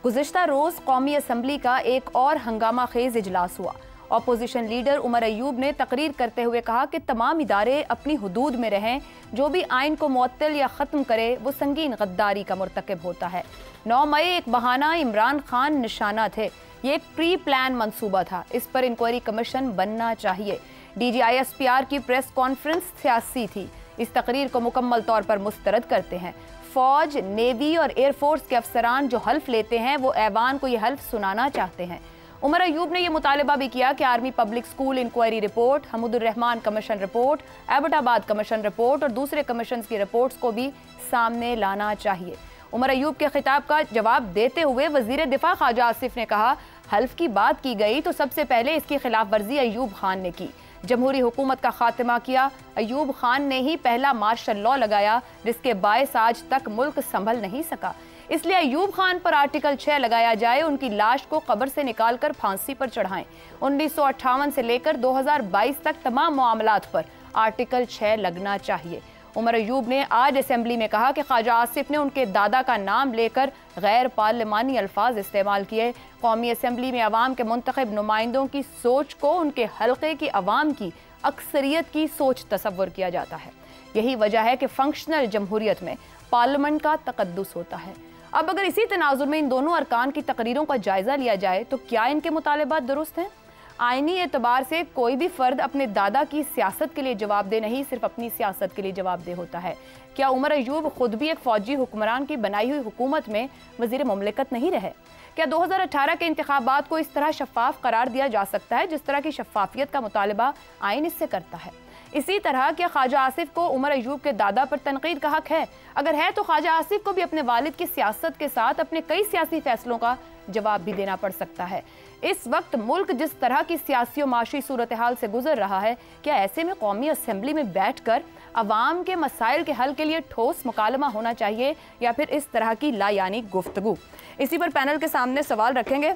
गुज़िश्ता रोज़ कौमी असम्बली का एक और हंगामा खेज इजलास हुआ। अपोजिशन लीडर उमर अयूब ने तकरीर करते हुए कहा कि तमाम इदारे अपनी हुदूद में रहें, जो भी आइन को मुअत्तल या ख़त्म करे वो संगीन गद्दारी का मुर्तकिब होता है। 9 मई एक बहाना इमरान खान निशाना थे, ये एक प्री प्लान मंसूबा था, इस पर इंक्वायरी कमीशन बनना चाहिए। DGISPR की प्रेस कॉन्फ्रेंस सियासी थी। इस तकरीर को मुकम्मल तौर पर मुस्तरद करते हैं। फौज, नेवी और एयरफोर्स के अफसरान जो हल्फ लेते हैं वो ऐवान को ये हल्फ सुनाना चाहते हैं। उमर अयूब ने यह मुतालबा भी किया कि army public school inquiry report, Hamoodur Rahman commission report, Abbottabad commission report और दूसरे कमीशन की रिपोर्ट्स को भी सामने लाना चाहिए। उमर अयूब के खिताब का जवाब देते हुए वजीर दिफा ख्वाजा आसिफ ने कहा, हल्फ की बात की गई तो सबसे पहले इसकी खिलाफ वर्जी अयूब खान ने की। जमहूरी हुकूमत का खात्मा किया। अयूब खान ने ही पहला मार्शल लॉ लगाया, जिसके बायस आज तक मुल्क संभल नहीं सका। इसलिए अयूब खान पर आर्टिकल 6 लगाया जाए, उनकी लाश को कब्र से निकालकर फांसी पर चढ़ाएं। 1958 से लेकर 2022 तक तमाम मामलात पर आर्टिकल 6 लगना चाहिए। उमर अयूब ने आज असेंबली में कहा कि ख्वाजा आसिफ ने उनके दादा का नाम लेकर गैर पार्लिमानी अल्फाज इस्तेमाल किए। कौमी असेंबली में अवाम के मुंतखब नुमाइंदों की सोच को उनके हल्के की अवाम की अक्सरियत की सोच तसव्वुर किया जाता है। यही वजह है कि फंक्शनल जमहूरियत में पार्लियामेंट का तकद्दुस होता है। अब अगर इसी तनाजुर में इन दोनों अरकान की तकरीरों का जायजा लिया जाए तो क्या इनके मुतालबात दुरुस्त हैं? आईनी एतबार से कोई भी फर्द अपने दादा की सियासत के लिए जवाबदेह नहीं, सिर्फ अपनी सियासत के लिए जवाबदेह होता है। क्या उमर अयूब खुद भी एक फौजी हुक्मरान की बनाई हुई हुकूमत में वजीर मुमलिकत नहीं रहे? क्या 2018 के इंतखाबात को इस तरह शफाफ करार दिया जा सकता है जिस तरह की शफाफियत का मुतालबा आइन इससे करता है? इसी तरह क्या ख्वाजा आसिफ को उमर अयूब के दादा पर तनकीद का हक है? अगर है तो ख्वाजा आसिफ को भी अपने वालिद की सियासत के साथ अपने कई सियासी फैसलों का जवाब भी देना पड़ सकता है। इस वक्त मुल्क जिस तरह की सियासी और माशी सूरत हाल से गुजर रहा है, क्या ऐसे में कौमी असेंबली में बैठकर अवाम के मसाइल के हल के लिए ठोस मुकालमा होना चाहिए या फिर इस तरह की लायानी गुफ्तगू? इसी पर पैनल के सामने सवाल रखेंगे,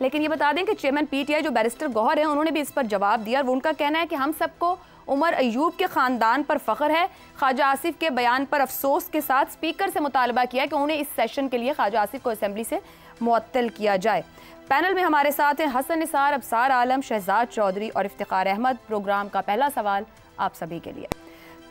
लेकिन ये बता दें कि चेयरमैन PTI जो बैरिस्टर गौहर हैं, उन्होंने भी इस पर जवाब दिया और उनका कहना है कि हम सबको उमर अयूब के ख़ानदान पर फ़ख्र है। ख्वाजा आसिफ के बयान पर अफसोस के साथ स्पीकर से मुतालबा किया कि उन्हें इस सेशन के लिए ख्वाजा आसिफ को असेंबली से मुअत्तल किया जाए। पैनल में हमारे साथ हैं हसन निसार, अबसार आलम, शहजाद चौधरी और इफ्तिखार अहमद। प्रोग्राम का पहला सवाल आप सभी के लिए।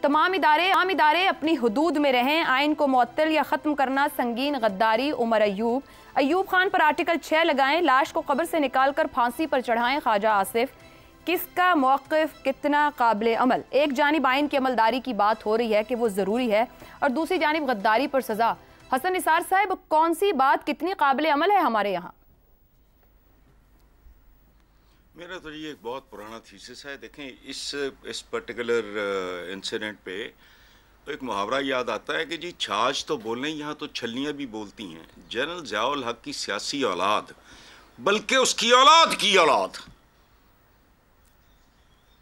तमाम इदारे अपनी हुदूद में रहें, आइन को मुअत्तल या ख़त्म करना संगीन गद्दारी। उमर अयूब खान पर आर्टिकल 6 लगाएं, लाश को कब्र से निकाल कर फांसी पर चढ़ाएं ख्वाजा आसिफ। किसका मौक़िफ़ कितना काबिल अमल? एक जानिब आइन की अमलदारी की बात हो रही है कि वो ज़रूरी है और दूसरी जानिब गद्दारी पर सज़ा। हसन निसार साहब, कौन सी बात कितनी काबिल अमल है हमारे यहाँ? मेरा तो ये एक बहुत पुराना थीसिस है। देखें, इस पर्टिकुलर इंसिडेंट पे तो एक मुहावरा याद आता है कि जी छाछ तो बोलने यहाँ तो छलनियाँ भी बोलती हैं। जनरल ज़ियाउल हक की सियासी औलाद, बल्कि उसकी औलाद की औलाद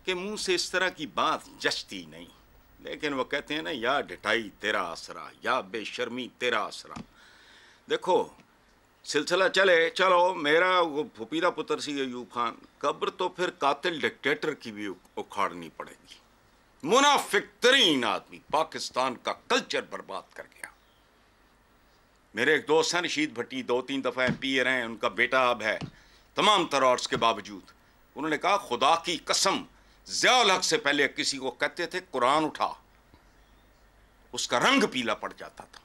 के मुंह से इस तरह की बात जचती नहीं, लेकिन वो कहते हैं ना, या ढिठाई तेरा आसरा, या बेशर्मी तेरा आसरा। देखो सिलसिला चलो मेरा वो फुपीदा पुत्र सी अयूब खान, कब्र तो फिर कातिल डिक्टेटर की भी उखाड़नी पड़ेगी। मुनाफिक तरीन आदमी, पाकिस्तान का कल्चर बर्बाद कर गया। मेरे एक दोस्त हैं रशीद भट्टी, 2-3 दफ़ा MP रहे हैं, उनका बेटा अब है। तमाम तरौर्स के बावजूद उन्होंने कहा, खुदा की कसम, ज़ियाउल हक से पहले किसी को कहते थे कुरान उठा, उसका रंग पीला पड़ जाता था।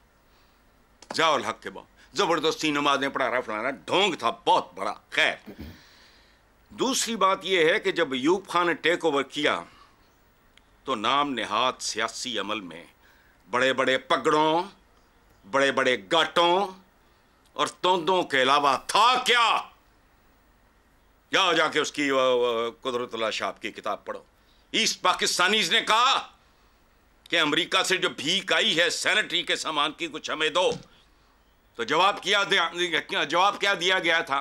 ज़ियाउल हक के बाद जबरदस्ती नमाजें पढ़ा रहा, फलाना ढोंग था बहुत बड़ा। खैर, दूसरी बात यह है कि जब अयूब खान ने टेक ओवर किया तो नाम नेहाद सियासी अमल में बड़े बड़े पगड़ों, बड़े बड़े गाटों और तोंदों के अलावा था क्या? या जाके उसकी कुदरतुल्लाह शाह की किताब पढ़ो। ईस्ट पाकिस्तानीज ने कहा कि अमेरिका से जो भीख आई है सैनिटरी के सामान की, कुछ हमें दो। तो जवाब क्या दिया गया था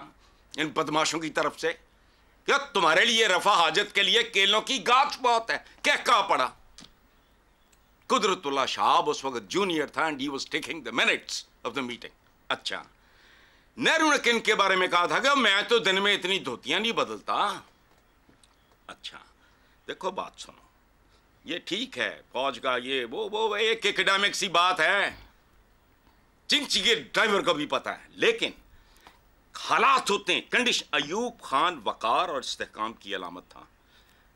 इन बदमाशों की तरफ से? क्या तुम्हारे लिए रफा हाजत के लिए केलों की गाछ बहुत है? क्या कहा पड़ा? कुदरतुल्लाह शाह उस वक्त जूनियर था and he was taking the minutes of the meeting. अच्छा, नेहरू ने किन के बारे में कहा था कि मैं तो दिन में इतनी धोतियां नहीं बदलता। अच्छा देखो, बात सुनो, ये ठीक है फौज का ये वो एक एकेडमिक सी बात है, चिंची के ड्राइवर को भी पता है, लेकिन हालात होते हैं, कंडीशन। अयूब खान वकार और इस्तेहकाम की अलामत था।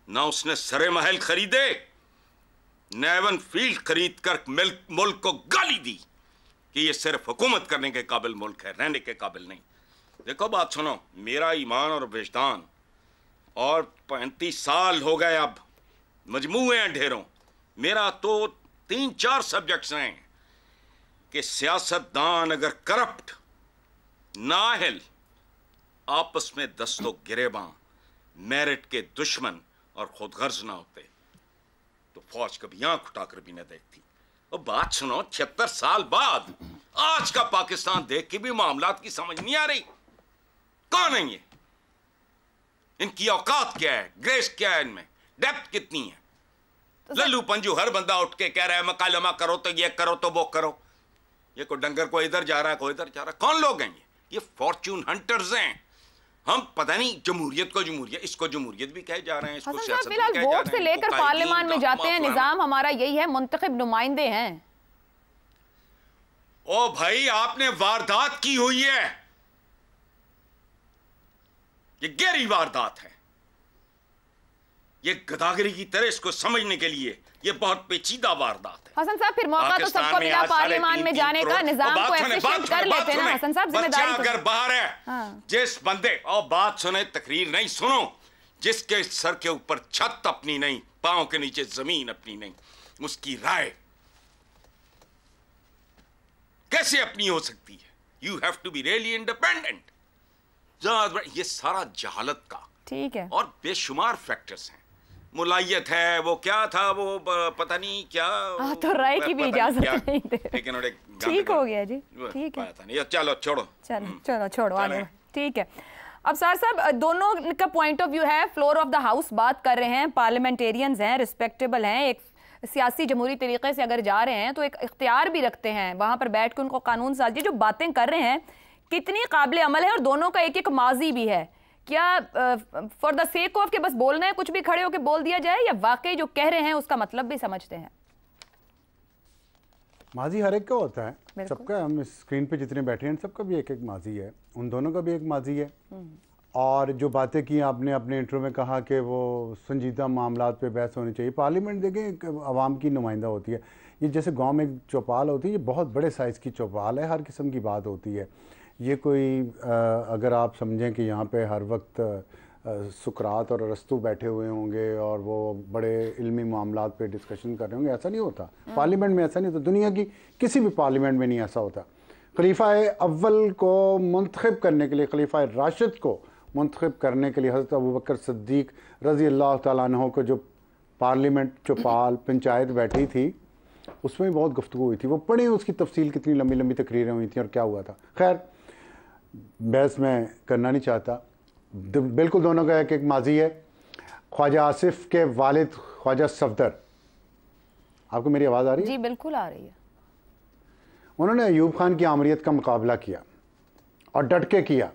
ना उसने सरे महल खरीदे, नेवन फील्ड खरीद कर मुल्क को गाली दी कि ये सिर्फ हुकूमत करने के काबिल मुल्क है, रहने के काबिल नहीं। देखो बात सुनो, मेरा ईमान और विजदान, और 35 साल हो गए अब, मजमूए हैं ढेरों। मेरा तो 3-4 सब्जेक्ट्स हैं कि सियासतदान अगर करप्ट, नाअहल, आपस में दस्तो गिरेबां, मेरिट के दुश्मन और खुदगर्ज ना होते तो फौज कभी आंख उठाकर भी न देखती। और बात सुनो, 76 साल बाद आज का पाकिस्तान देख के भी मामलात की समझ नहीं आ रही। कौन है ये? इनकी औकात क्या है, ग्रेस क्या है, इनमें डेप्थ कितनी है? लल्लू पंजू हर बंदा उठ के कह रहा है मकालमा करो तो ये करो तो वो करो। ये कोई डंगर को इधर जा रहा है, कोई इधर जा रहा है। कौन लोग हैं ये फॉर्च्यून हंटर्स हैं। हम पता नहीं जमहूरियत को जमहूरियत, इसको जमहूरियत भी कहे जा रहे हैं, इसको सियासत भी कहे जा रहे हैं। वोट से लेकर पार्लियामान में जाते हैं, निजाम हमारा यही है, मुंतखब नुमाइंदे हैं। ओ भाई, आपने वारदात की हुई है, ये गहरी वारदात है। ये गदागरी की तरह इसको समझने के लिए ये बहुत पेचीदा वारदात है। हसन साहब, फिर मौका तो सबको मिला पार्लियामान में जाने का, निजाम को एफिशिएंट कर लेते हैं ना हसन साहब, जिम्मेदारी अगर बाहर है। हाँ। जिस बंदे, और बात सुने, तकरीर नहीं सुनो, जिसके सर के ऊपर छत अपनी नहीं, पांव के नीचे जमीन अपनी नहीं, उसकी राय कैसे अपनी हो सकती है? You have to be really independent. ये सारा जहालत का, ठीक है, और बेशुमार फैक्टर्स हैं। मुलायत है, वो क्या था, वो पता नहीं क्या, तो राय की भी इजाजत नहीं दे, लेकिन ठीक हो गया जी, ठीक है, चलो छोड़ो, चलो छोड़ो आगे, ठीक है। अब सर साहब, दोनों का पॉइंट ऑफ व्यू है, फ्लोर ऑफ द हाउस बात कर रहे हैं, पार्लियामेंटेरियंस हैं, रिस्पेक्टेबल हैं, एक सियासी जमहूरी तरीके से अगर जा रहे हैं तो एक इख्तियार भी रखते हैं, वहां पर बैठ के उनको कानून साजी जो बातें कर रहे हैं कितनी काबिल अमल है, और दोनों का एक एक माजी भी है। क्या फॉर द सेक ऑफ के बस बोलना है, कुछ भी खड़े होकर बोल दिया जाए, या वाकई जो कह रहे हैं उसका मतलब भी समझते हैं? माजी हर एक का होता है, सबका। हम इस स्क्रीन पे जितने बैठे हैं सबका भी एक एक माजी है, उन दोनों का भी एक माजी है। और जो बातें की आपने अपने इंट्रो में कहा कि वो संजीदा मामलात पे बहस होनी चाहिए। पार्लियामेंट देखें आवाम की नुमाइंदा होती है, ये जैसे गांव में एक चौपाल होती है, ये बहुत बड़े साइज़ की चौपाल है, हर किस्म की बात होती है। ये कोई अगर आप समझें कि यहाँ पे हर वक्त सुकरात और अरस्तु बैठे हुए होंगे और वो बड़े इल्मी मामलात पे डिस्कशन कर रहे होंगे, ऐसा नहीं होता। पार्लियामेंट में ऐसा नहीं होता, दुनिया की किसी भी पार्लियामेंट में नहीं ऐसा होता। खलीफा अव्वल को मुंतखब करने के लिए, खलीफा राशिद को मुंतखब करने के लिए हज़रत अबू बकर सिद्दीक रज़ी अल्लाह तआला अन्हु को जो पार्लियामेंट चौपाल पंचायत बैठी थी उसमें भी बहुत गुफ्तगू हुई थी। वो पढ़ी उसकी तफसील, कितनी लंबी लंबी तकरीरें हुई थी और क्या हुआ था। खैर बहस मैं करना नहीं चाहता। बिल्कुल दोनों का एक एक माजी है। ख्वाजा आसिफ के वालिद ख्वाजा सफदर, आपको मेरी आवाज़ आ रही है? जी बिल्कुल आ रही है। उन्होंने अयूब खान की आमरीत का मुकाबला किया और डट के किया।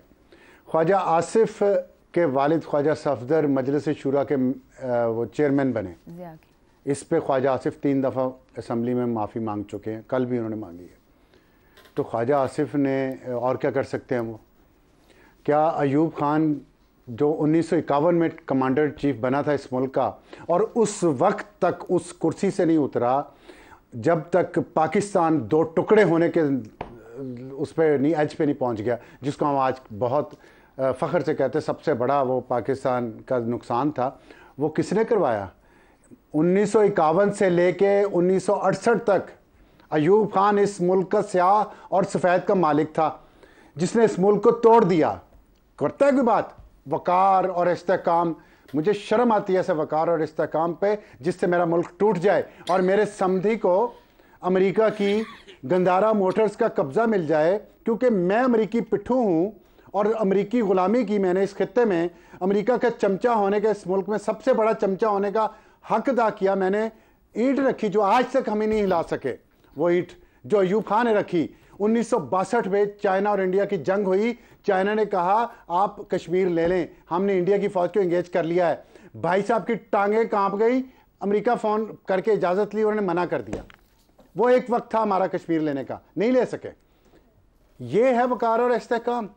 ख्वाजा आसिफ के वालिद ख्वाजा सफदर मजलिस शुरा के वो चेयरमैन बने। इस पे ख्वाजा आसिफ 3 दफ़ा असम्बली में माफ़ी मांग चुके हैं, कल भी उन्होंने मांगी है। तो ख्वाजा आसिफ ने और क्या कर सकते हैं वो? क्या अयूब खान जो 1951 में कमांडर चीफ बना था इस मुल्क का और उस वक्त तक उस कुर्सी से नहीं उतरा जब तक पाकिस्तान 2 टुकड़े होने के उस पर नहीं, एज पे नहीं पहुंच गया, जिसको हम आज बहुत फ़ख्र से कहते हैं सबसे बड़ा वो पाकिस्तान का नुकसान था, वो किसने करवाया? 1951 से लेके 1968 तक अयूब खान इस मुल्क का स्याह और सफ़ेद का मालिक था, जिसने इस मुल्क को तोड़ दिया। करता है कोई बात वकार और इस्तेहकाम? मुझे शर्म आती है ऐसे वकार और इस्तेहकाम पे जिससे मेरा मुल्क टूट जाए और मेरे समधी को अमेरिका की गंदारा मोटर्स का कब्ज़ा मिल जाए, क्योंकि मैं अमेरिकी पिट्ठू हूँ और अमेरिकी ग़ुलामी की मैंने इस खित्ते में अमेरिका का चमचा होने का, इस मुल्क में सबसे बड़ा चमचा होने का हक अदा किया। मैंने ईंट रखी जो आज तक हमें नहीं हिला सके, वो ईंट जो अयूब खान ने रखी। 1962 में चाइना और इंडिया की जंग हुई, चाइना ने कहा आप कश्मीर ले लें, हमने इंडिया की फ़ौज को इंगेज कर लिया है। भाई साहब की टांगें कांप गई, अमेरिका फ़ोन करके इजाज़त ली, उन्होंने मना कर दिया। वो एक वक्त था हमारा कश्मीर लेने का, नहीं ले सके। ये है वकार और इस्तेहकाम।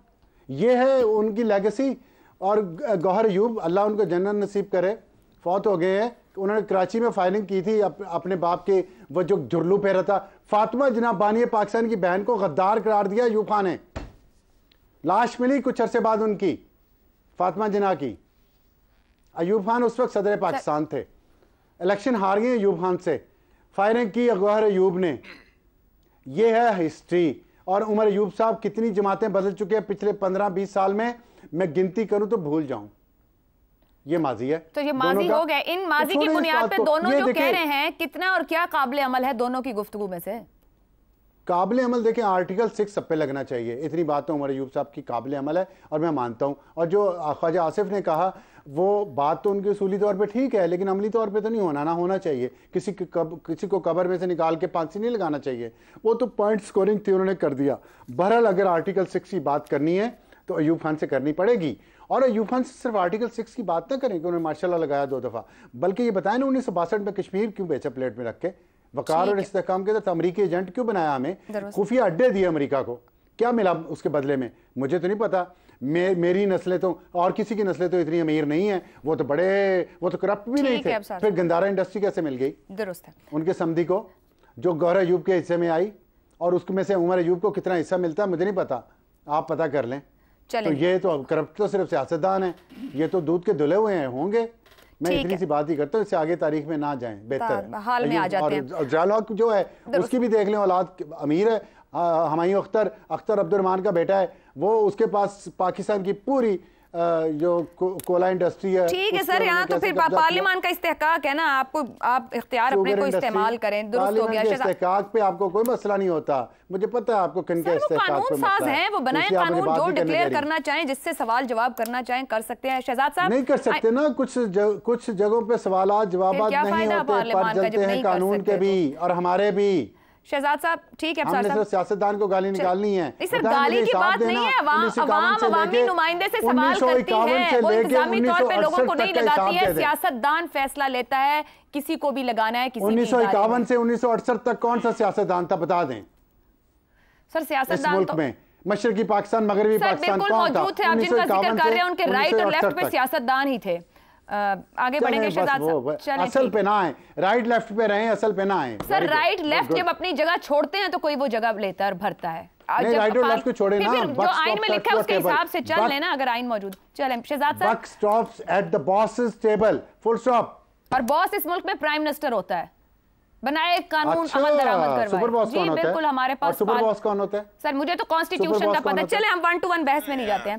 ये है उनकी लेगेसी। और गौहर अयूब, अल्लाह उनको जन्नत नसीब करे, फौत हो गए हैं। उन्होंने कराची में फायरिंग की थी अपने बाप के, वो जो झुर्लू फेरा था। फातिमा जिन्ना बानी पाकिस्तान की बहन को गद्दार करार दिया अयूब खान ने। लाश मिली कुछ अरसे बाद उनकी, फातिमा जिन्ना की। अयूब खान उस वक्त सदर पाकिस्तान थे, इलेक्शन हार गए अयूब खान से, फायरिंग की गौहर अयूब ने। ये है हिस्ट्री। और उमर अयूब साहब कितनी जमातें बदल चुके हैं पिछले 15-20 साल में, मैं गिनती करूं तो भूल जाऊं। ये माजी है, तो ये माजी हो गया। इन माजी की बुनियाद पे दोनों जो कह रहे हैं, कितना और क्या काबिल अमल है दोनों की गुफ्तगू में से? काबिल अमल देखें, आर्टिकल 6 सब पे लगना चाहिए। इतनी बात तो उमर अयूब साहब की काबिल अमल है और मैं मानता हूं। और जो ख्वाजा आसिफ ने कहा वो बात तो उनके उसूली तौर पे ठीक है, लेकिन अमली तौर पे तो नहीं होना, ना होना चाहिए। किसी को कब्र में से निकाल के फांसी नहीं लगाना चाहिए। वो तो पॉइंट स्कोरिंग थी, उन्होंने कर दिया। बहरहाल अगर आर्टिकल 6 की बात करनी है तो अयूब खान से करनी पड़ेगी। और अयूब खान से सिर्फ आर्टिकल 6 की बात ना करें कि उन्होंने माशाल्लाह लगाया 2 दफ़ा, बल्कि ये बताएं ना 1962 में कश्मीर क्यों बेचा प्लेट में रख के, वकार और इस्तेहकाम के तहत अमरीकी एजेंट क्यों बनाया, हमें खुफिया अड्डे दिए अमेरिका को, क्या मिला उसके बदले में मुझे तो नहीं पता। मेरी नस्लें तो और किसी की नस्लें तो इतनी अमीर नहीं है, वो तो करप्ट भी नहीं थे। फिर गंदारा इंडस्ट्री कैसे मिल गई दुरुस्त है उनके समधी को, जो गौहर अयूब के हिस्से में आई, और उसमें से उमर अयूब को कितना हिस्सा मिलता है मुझे नहीं पता, आप पता कर लें। तो ये तो करप्ट तो सिर्फ सियासतदान है, ये तो दूध के धुले हुए हैं होंगे। मैं इतनी सी बात ही करता हूँ, इससे आगे तारीख में ना जाएं, बेहतर है। हाल में आ जाते हैं। जालौक जो है उसकी भी देख लें, औलाद अमीर है। हमायूं अख्तर अब्दुर्रहमान का बेटा है, वो उसके पास पाकिस्तान की पूरी जो कोला इंडस्ट्री है। ठीक है सर, यहाँ तो फिर पार्लियामान का इस्तेहकाक है ना, आप इख्तियार अपने को इस्तेमाल करें। दुरुस्त हो गया। इस्तेहकाक पे आपको कोई मसला नहीं होता, मुझे पता है आपको किन के इस्तेहकाक पे मसला है। कानून साज हैं, वो बनाए कानून, जो डिक्लेयर करना चाहें, जिससे सवाल जवाब करना चाहें कर सकते हैं। शहजाद साहब नहीं कर सकते ना, कुछ जगहों पे सवाल जवाब नहीं होते, पर चलते हैं कानून के भी और हमारे भी। शहजाद साहब ठीक है, हमने सियासतदान को गाली निकालनी है। सिर्फ गाली की बात नहीं है, अवामी नुमाइंदे से सवाल करती है, वो इंतजामी तौर पे लोगों को नहीं लगाती है, सियासतदान फैसला लेता है, किसी को भी लगाना है। 1951 से 1968 तक कौन सा सियासतदान था बता दें सर? सियासतदान मुल्क में मशरकी पाकिस्तान, मगरबी पाकिस्तान कौन था? थे आप जिनका जिक्र कर रहे हैं, उनके राइट और लेफ्ट पे सियासतदान ही थे। आगे बढ़ेंगे शहजाद साहब, असल पे ना आए, राइट लेफ्ट पे रहे, असल पे ना आए। सर राइट लेफ्ट जब अपनी जगह छोड़ते हैं तो कोई वो जगह लेता है और भरता है। नहीं, राइट और लेफ्ट को छोड़े ना, जो आइन में लिखा है उसके हिसाब से चल लेना, अगर आइन मौजूद। चलें शहजाद साहब। Buck stops at the boss's table, full stop. और बॉस इस मुल्क में प्राइम मिनिस्टर होता है, बनाए कानून अमल दरामद करवाए। जी बिल्कुल, हमारे पास सुपर बॉस कौन होता है? सर मुझे तो कॉन्स्टिट्यूशन का पता। चले हम 1 to 1 बहस में नहीं जाते हैं।